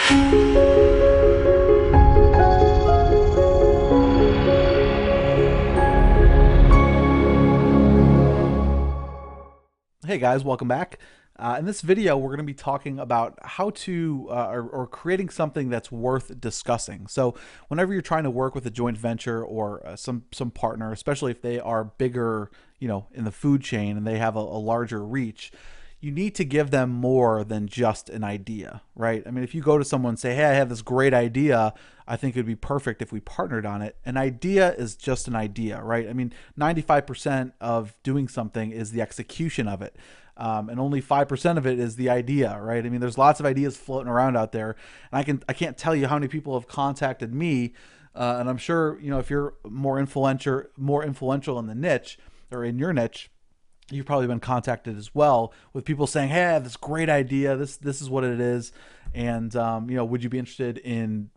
Hey guys, welcome back. In this video, we're going to be talking about how to or creating something that's worth discussing. So, whenever you're trying to work with a joint venture or some partner, especially if they are bigger, in the food chain and they have a larger reach, you need to give them more than just an idea, right? I mean, if you go to someone and say, "Hey, I have this great idea. I think it would be perfect if we partnered on it." An idea is just an idea, right? I mean, 95% of doing something is the execution of it. And only 5% of it is the idea, right? I mean, there's lots of ideas floating around out there, and I can't tell you how many people have contacted me, and I'm sure if you're more influential in the niche or in your niche, you've probably been contacted as well with people saying, "Hey, I have this great idea. This is what it is, and would you be interested in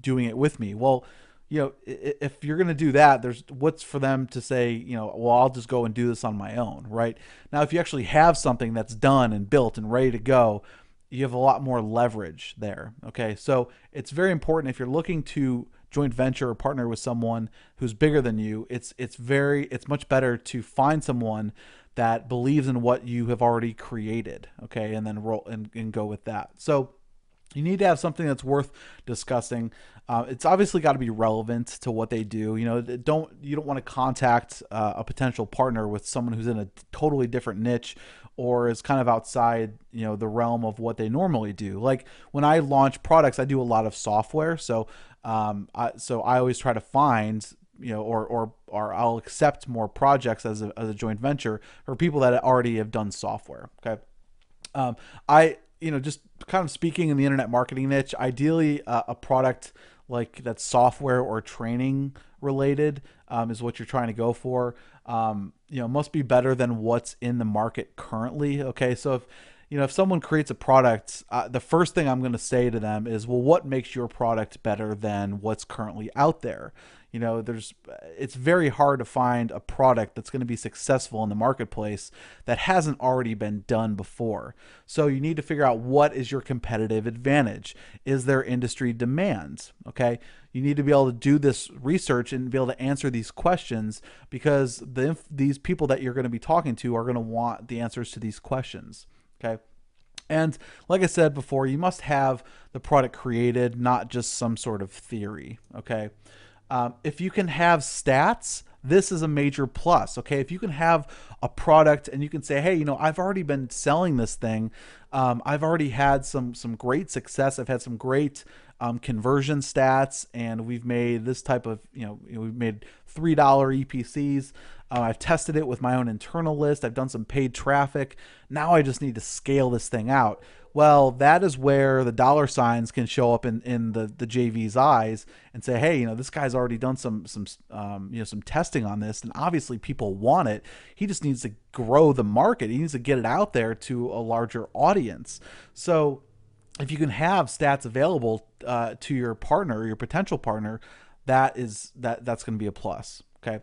doing it with me?" Well, if you're going to do that, there's what's for them to say, well, I'll just go and do this on my own, right? Now, if you actually have something that's done and built and ready to go, you have a lot more leverage there. Okay, so it's very important if you're looking to joint venture or partner with someone who's bigger than you. It's much better to find someone that believes in what you have already created, okay, and then roll and go with that. So you need to have something that's worth discussing. It's obviously got to be relevant to what they do. You don't want to contact a potential partner with someone who's in a totally different niche or is kind of outside the realm of what they normally do. Like when I launch products, I do a lot of software, so I always try to find or I'll accept more projects as a joint venture for people that already have done software. Okay, I just kind of speaking in the internet marketing niche, ideally a product like that's software or training related is what you're trying to go for. Must be better than what's in the market currently. Okay, so if someone creates a product, the first thing I'm going to say to them is, well, what makes your product better than what's currently out there? It's very hard to find a product that's going to be successful in the marketplace that hasn't already been done before. So you need to figure out what is your competitive advantage. Is there industry demand? Okay, you need to be able to do this research and be able to answer these questions because these people that you're going to be talking to are going to want the answers to these questions. Okay. And like I said before, you must have the product created, not just some sort of theory. Okay. If you can have stats, this is a major plus. Okay. If you can have a product and you can say, hey, I've already been selling this thing. I've already had some great success. I've had some great conversion stats, and we've made this type of, we've made $3 EPCs. I've tested it with my own internal list. I've done some paid traffic. Now I just need to scale this thing out. Well, that is where the dollar signs can show up in the JV's eyes and say, hey, this guy's already done some testing on this, and obviously people want it. He just needs to grow the market. He needs to get it out there to a larger audience. So if you can have stats available to your partner, your potential partner, that's going to be a plus. Okay.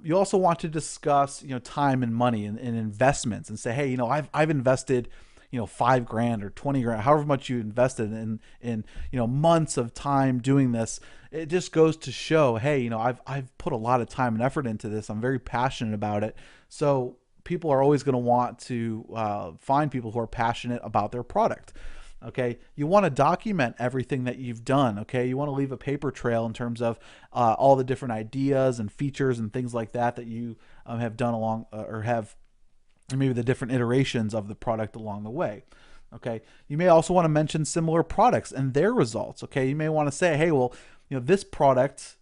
You also want to discuss, time and money and investments, and say, hey, I've invested, $5,000 or $20,000, however much you invested in months of time doing this. It just goes to show, hey, I've put a lot of time and effort into this. I'm very passionate about it. So people are always going to want to find people who are passionate about their product. Okay, you want to document everything that you've done. Okay, you want to leave a paper trail in terms of all the different ideas and features and things like that you have done along or maybe the different iterations of the product along the way. Okay, you may also want to mention similar products and their results. Okay, you may want to say, hey, well, this product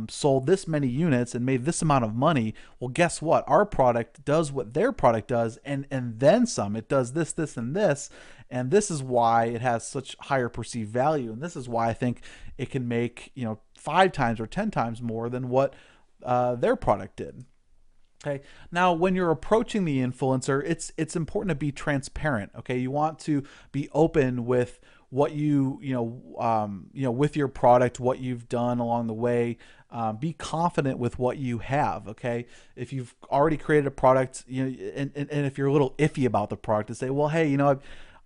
sold this many units and made this amount of money. Well, guess what? Our product does what their product does, and then some. It does this, this, and this, and this is why it has such higher perceived value, and this is why I think it can make 5 times or 10 times more than what their product did. Okay. Now, when you're approaching the influencer, it's important to be transparent. Okay. You want to be open with what with your product, what you've done along the way. Be confident with what you have. Okay. If you've already created a product, and if you're a little iffy about the product, to say, well, hey,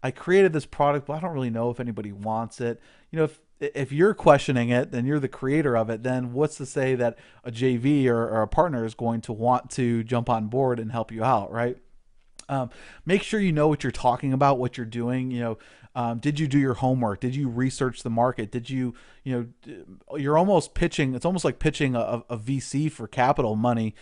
I created this product, but I don't really know if anybody wants it. If you're questioning it, then you're the creator of it. Then what's to say that a JV or a partner is going to want to jump on board and help you out, right? Make sure you know what you're talking about, what you're doing. Did you do your homework? Did you research the market? Did you, you're almost pitching. It's almost like pitching a VC for capital money.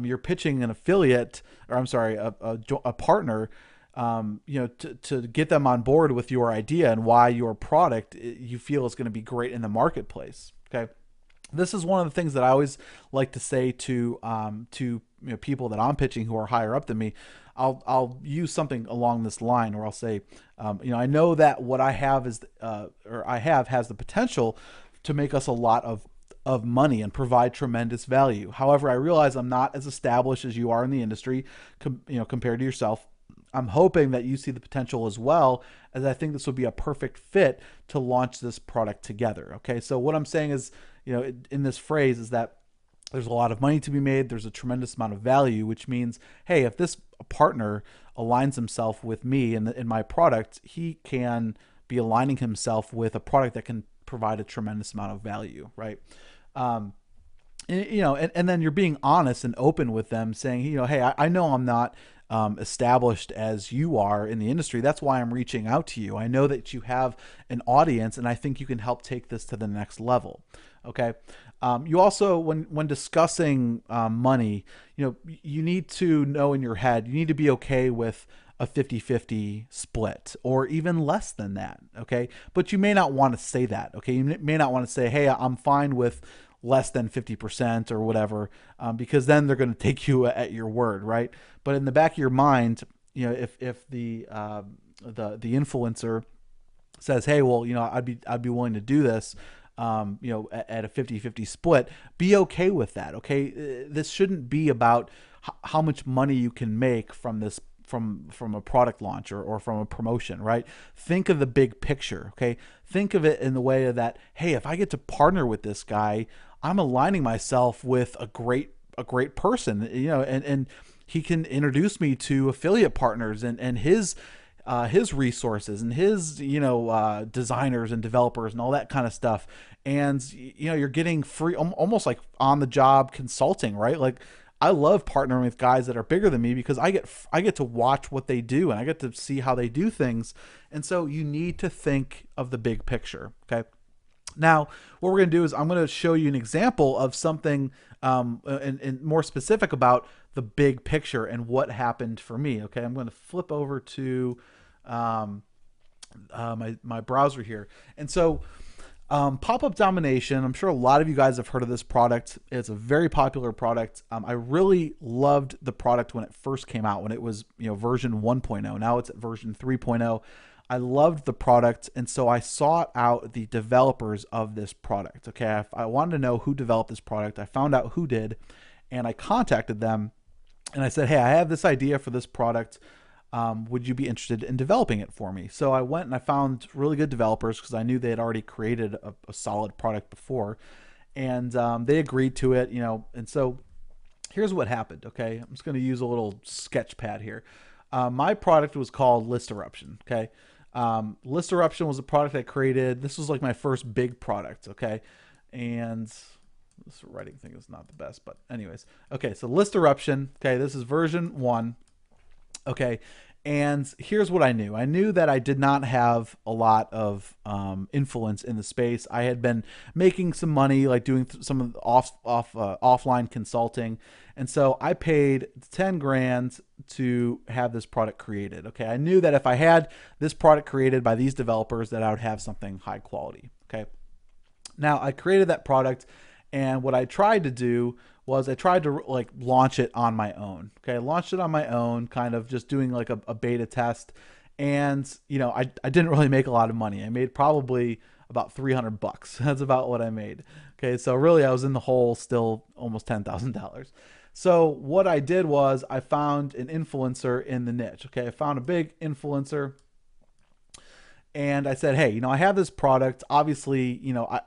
You're pitching an affiliate, or I'm sorry, a partner. To get them on board with your idea and why your product you feel is going to be great in the marketplace. Okay. This is one of the things that I always like to say to people that I'm pitching who are higher up than me. I'll use something along this line where I'll say, I know that what I have is or I have has the potential to make us a lot of money and provide tremendous value. However, I realize I'm not as established as you are in the industry, compared to yourself. I'm hoping that you see the potential as well, as I think this would be a perfect fit to launch this product together. Okay, so what I'm saying is, in this phrase is that there's a lot of money to be made. There's a tremendous amount of value, which means, hey, if this partner aligns himself with me and in my product, he can be aligning himself with a product that can provide a tremendous amount of value, right? And then you're being honest and open with them, saying, hey, I know I'm not established as you are in the industry. That's why I'm reaching out to you. I know that you have an audience, and I think you can help take this to the next level. Okay. You also, when discussing money, you need to know in your head, you need to be okay with a 50-50 split or even less than that. Okay. But you may not want to say that. Okay. You may not want to say, hey, I'm fine with less than 50% or whatever, because then they're going to take you at your word, right? But in the back of your mind, if the influencer says, hey, well, I'd be willing to do this, at a 50-50 split, be okay with that. Okay. This shouldn't be about how much money you can make from this, from a product launch or from a promotion, right? Think of the big picture. Okay. Think of it in the way that, hey, if I get to partner with this guy, I'm aligning myself with a great person, and he can introduce me to affiliate partners and his resources and his, designers and developers and all that kind of stuff. And, you're getting free, almost like on the job consulting, right? Like, I love partnering with guys that are bigger than me because I get to watch what they do and I get to see how they do things. And so you need to think of the big picture. Okay. Now, what we're going to do is I'm going to show you an example of something and more specific about the big picture and what happened for me. Okay. I'm going to flip over to my browser here. And so pop-up domination, I'm sure a lot of you guys have heard of this product. It's a very popular product. I really loved the product when it first came out, when it was version 1.0. Now it's at version 3.0. I loved the product, and so I sought out the developers of this product. Okay, I wanted to know who developed this product. I found out who did, and I contacted them, and I said, hey, I have this idea for this product. Would you be interested in developing it for me? So I went and I found really good developers because I knew they had already created a solid product before, and they agreed to it, and so here's what happened. Okay, I'm just going to use a little sketch pad here. My product was called List Eruption. Okay. List Eruption was a product I created. This was like my first big product. Okay. And this writing thing is not the best, but anyways. Okay. So List Eruption. Okay. This is version 1. Okay. And here's what I knew. I knew that I did not have a lot of influence in the space. I had been making some money, like doing some of the offline consulting. And so I paid 10 grand to have this product created. Okay. I knew that if I had this product created by these developers, that I would have something high quality. Okay. Now I created that product, and what I tried to do was I tried to like launch it on my own. Okay. I launched it on my own, kind of just doing like a beta test. And, I didn't really make a lot of money. I made probably about $300. That's about what I made. Okay. So really I was in the hole still, almost $10,000. So what I did was I found an influencer in the niche. Okay. I found a big influencer, and I said, hey, I have this product. Obviously,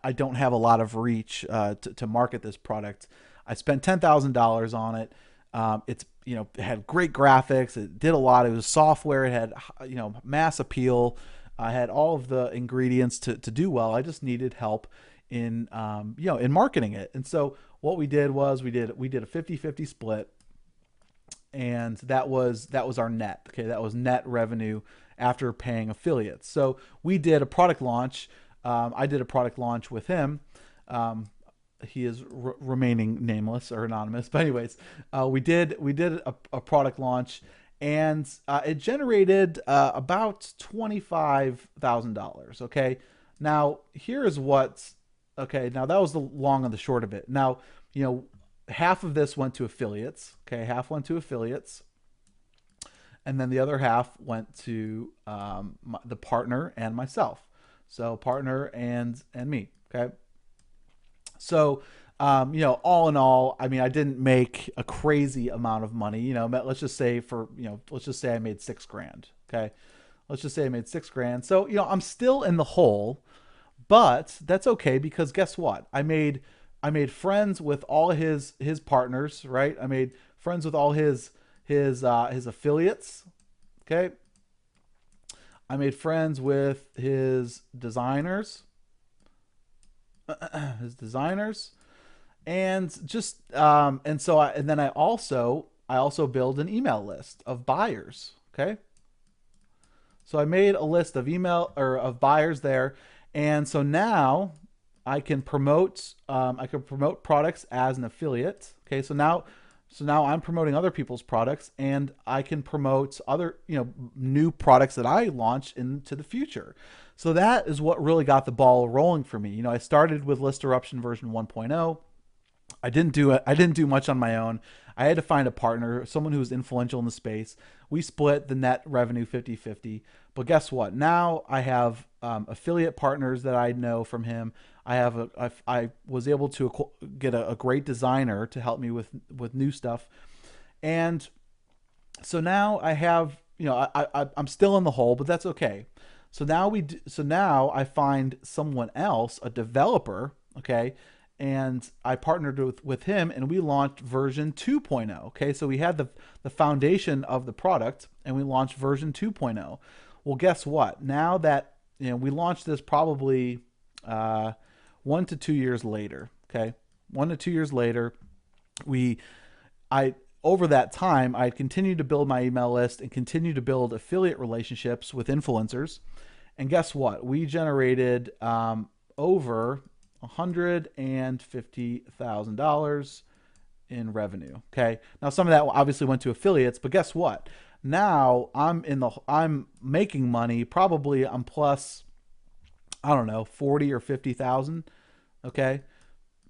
I don't have a lot of reach to market this product. I spent $10,000 on it. it had great graphics. It did a lot. It was software. It had, mass appeal. I had all of the ingredients to do well. I just needed help in, in marketing it. And so what we did was we did a 50-50 split, and that was our net. Okay, that was net revenue after paying affiliates. So we did a product launch. I did a product launch with him. He is remaining nameless or anonymous, but anyways, we did a product launch, and it generated about $25,000. Okay, now here is what's okay. Now that was the long and the short of it. Now, half of this went to affiliates. Okay, half went to affiliates, and then the other half went to the partner and myself. So partner and me. Okay, so all in all, I mean, I didn't make a crazy amount of money. Let's just say let's just say I made 6 grand. Okay, let's just say I made 6 grand. So I'm still in the hole, but that's okay because guess what? I made friends with all his partners, right? I made friends with all his affiliates. Okay, I made friends with his designers, his designers, and just and then I also build an email list of buyers. Okay, so I made a list of email or of buyers there, and so now I can promote products as an affiliate. Okay, so now I'm promoting other people's products, and I can promote other new products that I launch into the future. So that is what really got the ball rolling for me. I started with List Eruption version 1.0. I didn't do much on my own. I had to find a partner, someone who was influential in the space. We split the net revenue 50-50. But guess what? Now I have affiliate partners that I know from him. I was able to get a great designer to help me with new stuff. And so now I have, I'm still in the hole, but that's okay. So now I find someone else, a developer, okay, and I partnered with him, and we launched version 2.0. Okay, so we had the foundation of the product, and we launched version 2.0. Well, guess what? Now that we launched this probably 1 to 2 years later. Okay, 1 to 2 years later, we I over that time I continued to build my email list and continued to build affiliate relationships with influencers. And guess what? We generated over $150,000 in revenue. Okay. Now some of that obviously went to affiliates, but guess what? Now I'm making money. Probably I'm plus, I don't know, 40 or 50,000. Okay.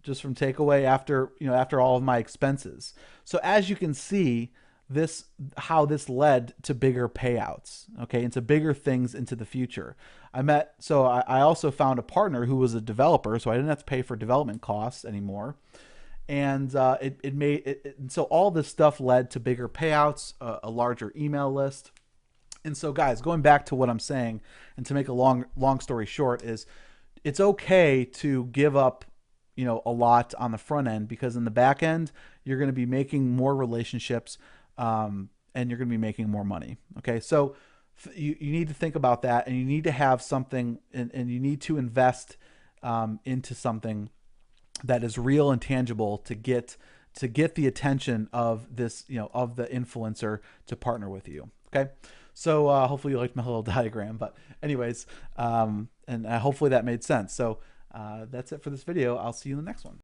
Just from takeaway after all of my expenses. So as you can see, how this led to bigger payouts, okay, into bigger things into the future. I also found a partner who was a developer, so I didn't have to pay for development costs anymore. And so all this stuff led to bigger payouts, a larger email list. And so guys, going back to what I'm saying, and to make a long story short, is it's okay to give up a lot on the front end, because in the back end you're going to be making more relationships, and you're going to be making more money. Okay, so you need to think about that, and you need to have something, and you need to invest into something that is real and tangible to get the attention of this, of the influencer to partner with you. Okay, so hopefully you liked my little diagram, but anyways, and hopefully that made sense. So that's it for this video. I'll see you in the next one.